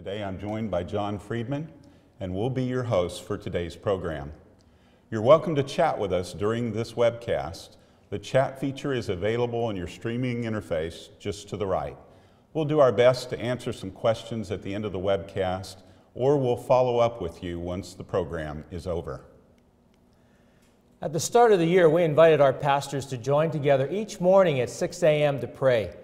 Today I'm joined by John Friedman, and we'll be your hosts for today's program. You're welcome to chat with us during this webcast. The chat feature is available on your streaming interface just to the right. We'll do our best to answer some questions at the end of the webcast, or we'll follow up with you once the program is over. At the start of the year, we invited our pastors to join together each morning at 6 a.m. to pray.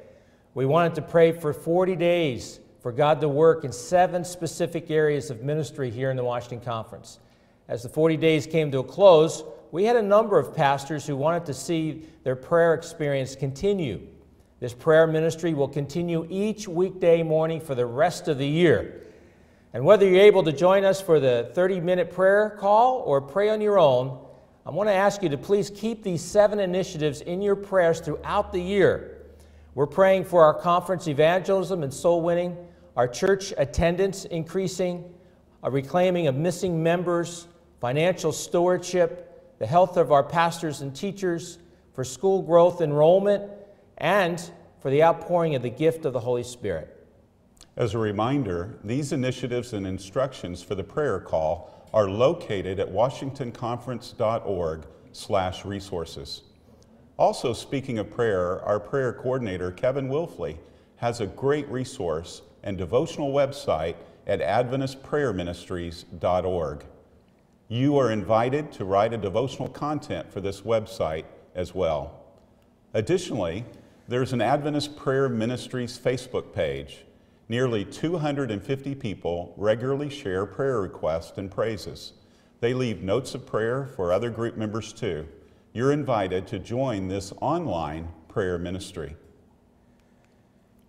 We wanted to pray for 40 days for God to work in 7 specific areas of ministry here in the Washington Conference. As the 40 days came to a close, we had a number of pastors who wanted to see their prayer experience continue. This prayer ministry will continue each weekday morning for the rest of the year. And whether you're able to join us for the 30-minute prayer call or pray on your own, I want to ask you to please keep these 7 initiatives in your prayers throughout the year. We're praying for our conference evangelism and soul winning, our church attendance increasing, a reclaiming of missing members, financial stewardship, the health of our pastors and teachers, for school growth enrollment, and for the outpouring of the gift of the Holy Spirit. As a reminder, these initiatives and instructions for the prayer call are located at washingtonconference.org/resources. Also, speaking of prayer, our prayer coordinator, Kevin Wilfley, has a great resource and devotional website at adventistprayerministries.org. You are invited to write a devotional content for this website as well. Additionally, there's an Adventist Prayer Ministries Facebook page. Nearly 250 people regularly share prayer requests and praises. They leave notes of prayer for other group members too. You're invited to join this online prayer ministry.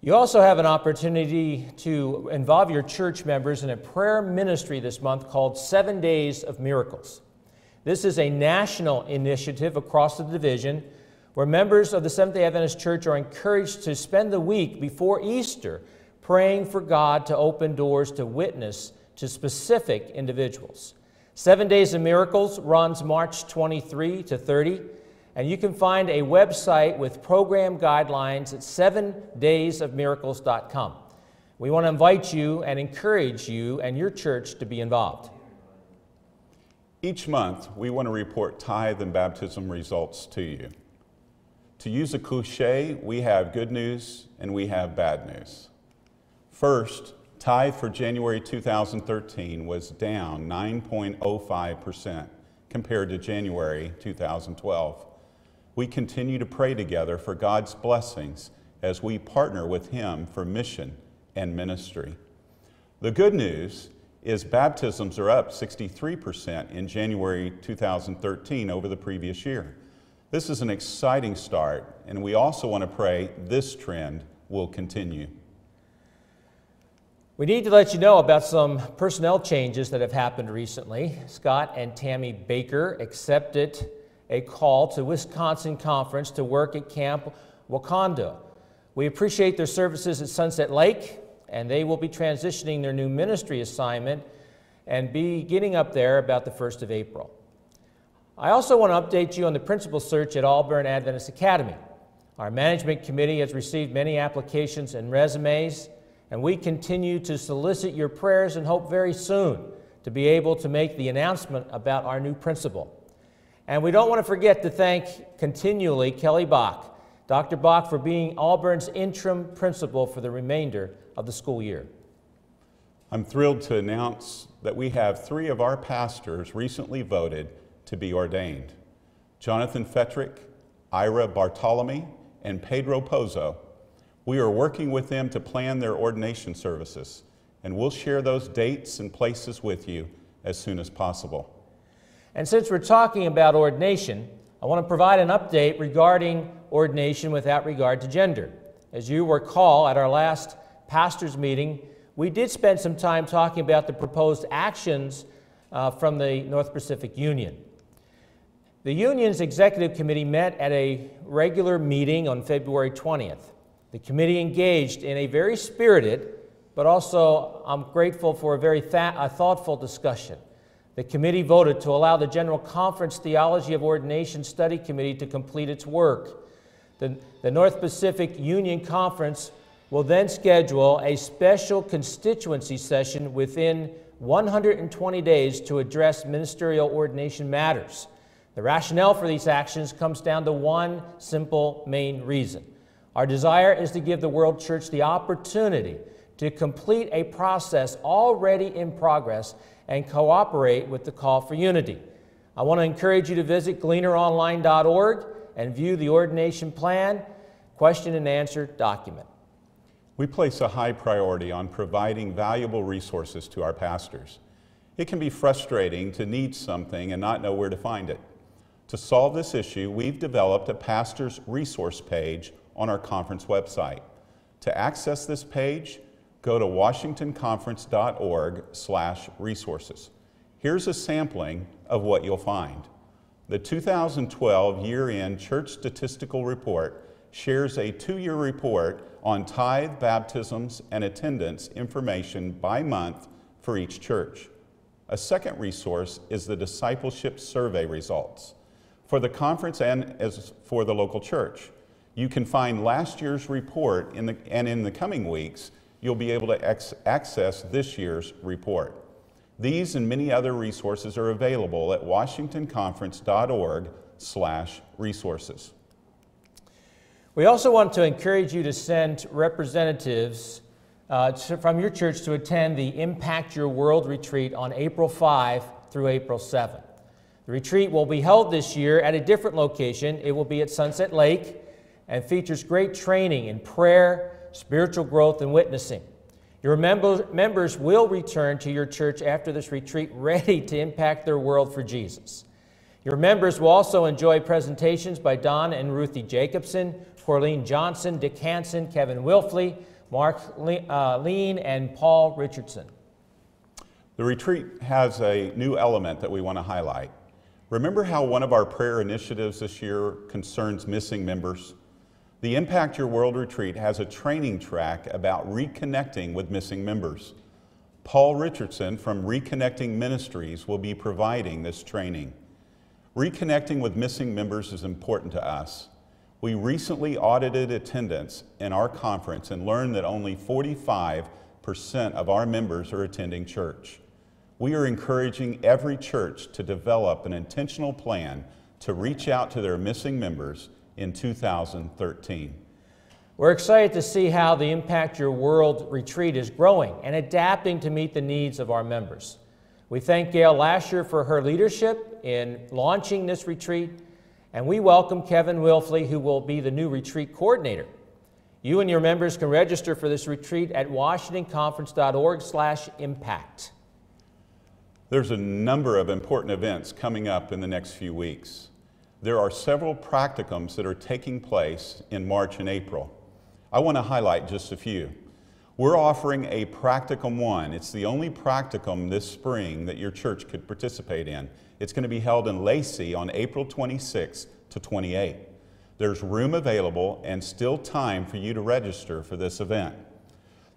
You also have an opportunity to involve your church members in a prayer ministry this month called 7 Days of Miracles. This is a national initiative across the division where members of the Seventh-day Adventist Church are encouraged to spend the week before Easter praying for God to open doors to witness to specific individuals. 7 Days of Miracles runs March 23 to 30, and you can find a website with program guidelines at 7daysofmiracles.com. We want to invite you and encourage you and your church to be involved. Each month, we want to report tithe and baptism results to you. To use a cliche, we have good news and we have bad news. First, tithe for January 2013 was down 9.05% compared to January 2012. We continue to pray together for God's blessings as we partner with Him for mission and ministry. The good news is baptisms are up 63% in January 2013 over the previous year. This is an exciting start, and we also want to pray this trend will continue. We need to let you know about some personnel changes that have happened recently. Scott and Tammy Baker accepted a call to Wisconsin Conference to work at Camp Wakanda. We appreciate their services at Sunset Lake, and they will be transitioning their new ministry assignment and be getting up there about the 1st of April. I also want to update you on the principal search at Auburn Adventist Academy. Our management committee has received many applications and resumes, and we continue to solicit your prayers and hope very soon to be able to make the announcement about our new principal. And we don't want to forget to thank continually Kelly Bach, Dr. Bach, for being Auburn's interim principal for the remainder of the school year. I'm thrilled to announce that we have 3 of our pastors recently voted to be ordained: Jonathan Fetrick, Ira Bartolome, and Pedro Pozo. We are working with them to plan their ordination services, and we'll share those dates and places with you as soon as possible. And since we're talking about ordination, I want to provide an update regarding ordination without regard to gender. As you recall, at our last pastors' meeting, we did spend some time talking about the proposed actions from the North Pacific Union. The union's executive committee met at a regular meeting on February 20th. The committee engaged in a very spirited, but also I'm grateful for a very thoughtful discussion. The committee voted to allow the General Conference Theology of Ordination Study Committee to complete its work. The North Pacific Union Conference will then schedule a special constituency session within 120 days to address ministerial ordination matters. The rationale for these actions comes down to one simple main reason. Our desire is to give the World Church the opportunity to complete a process already in progress and cooperate with the call for unity. I want to encourage you to visit gleaneronline.org and view the ordination plan, question and answer document. We place a high priority on providing valuable resources to our pastors. It can be frustrating to need something and not know where to find it. To solve this issue, we've developed a pastor's resource page on our conference website. To access this page, go to washingtonconference.org/resources. Here's a sampling of what you'll find. The 2012 year-end Church Statistical Report shares a 2-year report on tithe, baptisms, and attendance information by month for each church. A second resource is the Discipleship Survey results for the conference and as for the local church. You can find last year's report and in the coming weeks, you'll be able to access this year's report. These and many other resources are available at washingtonconference.org/resources. We also want to encourage you to send representatives from your church to attend the Impact Your World retreat on April 5 through April 7. The retreat will be held this year at a different location. It will be at Sunset Lake and features great training in prayer, spiritual growth, and witnessing. Your members will return to your church after this retreat ready to impact their world for Jesus. Your members will also enjoy presentations by Don and Ruthie Jacobson, Corleen Johnson, Dick Hansen, Kevin Wilfley, Mark Lean, and Paul Richardson. The retreat has a new element that we want to highlight. Remember how one of our prayer initiatives this year concerns missing members? The Impact Your World retreat has a training track about reconnecting with missing members. Paul Richardson from Reconnecting Ministries will be providing this training. Reconnecting with missing members is important to us. We recently audited attendance in our conference and learned that only 45% of our members are attending church. We are encouraging every church to develop an intentional plan to reach out to their missing members in 2013. We're excited to see how the Impact Your World retreat is growing and adapting to meet the needs of our members. We thank Gail Lasher for her leadership in launching this retreat, and we welcome Kevin Wilfley, who will be the new retreat coordinator. You and your members can register for this retreat at washingtonconference.org/impact. There's a number of important events coming up in the next few weeks. There are several practicums that are taking place in March and April. I want to highlight just a few. We're offering a Practicum 1. It's the only practicum this spring that your church could participate in. It's going to be held in Lacey on April 26 to 28. There's room available and still time for you to register for this event.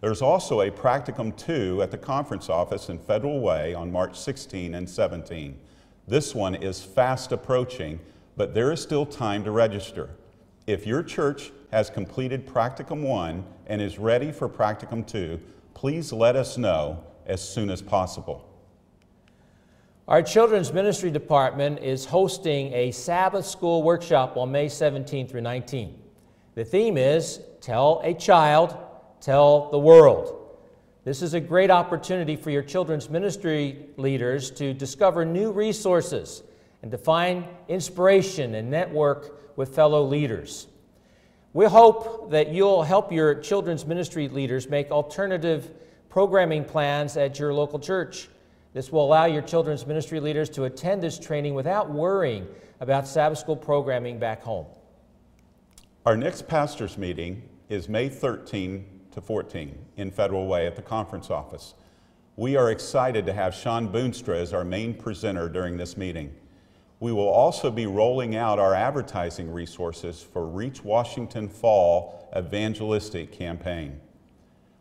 There's also a Practicum 2 at the conference office in Federal Way on March 16 and 17. This one is fast approaching, but there is still time to register. If your church has completed Practicum 1 and is ready for Practicum 2, please let us know as soon as possible. Our Children's Ministry Department is hosting a Sabbath School workshop on May 17 through 19. The theme is Tell a Child, Tell the World. This is a great opportunity for your children's ministry leaders to discover new resources and to find inspiration and network with fellow leaders. We hope that you'll help your children's ministry leaders make alternative programming plans at your local church. This will allow your children's ministry leaders to attend this training without worrying about Sabbath school programming back home. Our next pastors' meeting is May 13 to 14 in Federal Way at the conference office. We are excited to have Sean Boonstra as our main presenter during this meeting. We will also be rolling out our advertising resources for Reach Washington Fall evangelistic campaign.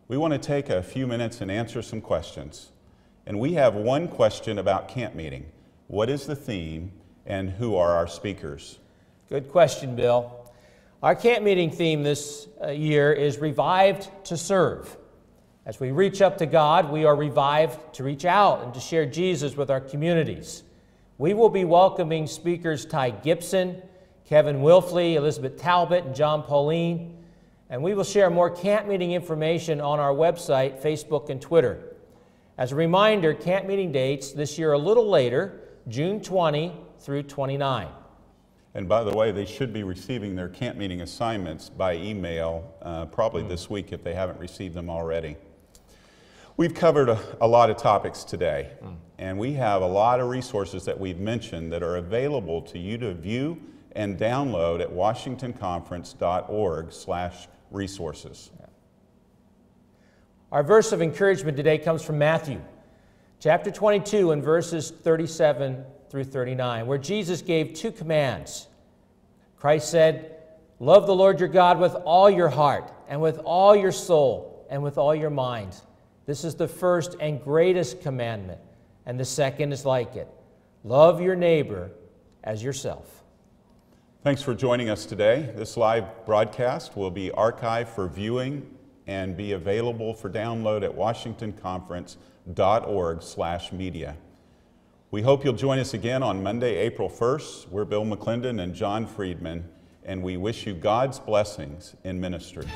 We want to take a few minutes and answer some questions. And we have one question about camp meeting. What is the theme and who are our speakers? Good question, Bill. Our camp meeting theme this year is Revived to Serve. As we reach up to God, we are revived to reach out and to share Jesus with our communities. We will be welcoming speakers Ty Gibson, Kevin Wilfley, Elizabeth Talbot, and John Pauline. And we will share more camp meeting information on our website, Facebook, and Twitter. As a reminder, camp meeting dates this year a little later, June 20 through 29. And by the way, they should be receiving their camp meeting assignments by email probably this week if they haven't received them already. We've covered a lot of topics today, and we have a lot of resources that we've mentioned that are available to you to view and download at washingtonconference.org/resources. Our verse of encouragement today comes from Matthew, chapter 22 and verses 37 through 39, where Jesus gave two commands. Christ said, "Love the Lord your God with all your heart and with all your soul and with all your mind. This is the first and greatest commandment, and the second is like it. Love your neighbor as yourself." Thanks for joining us today. This live broadcast will be archived for viewing and be available for download at washingtonconference.org/media. We hope you'll join us again on Monday, April 1st. We're Bill McClendon and John Friedman, and we wish you God's blessings in ministry.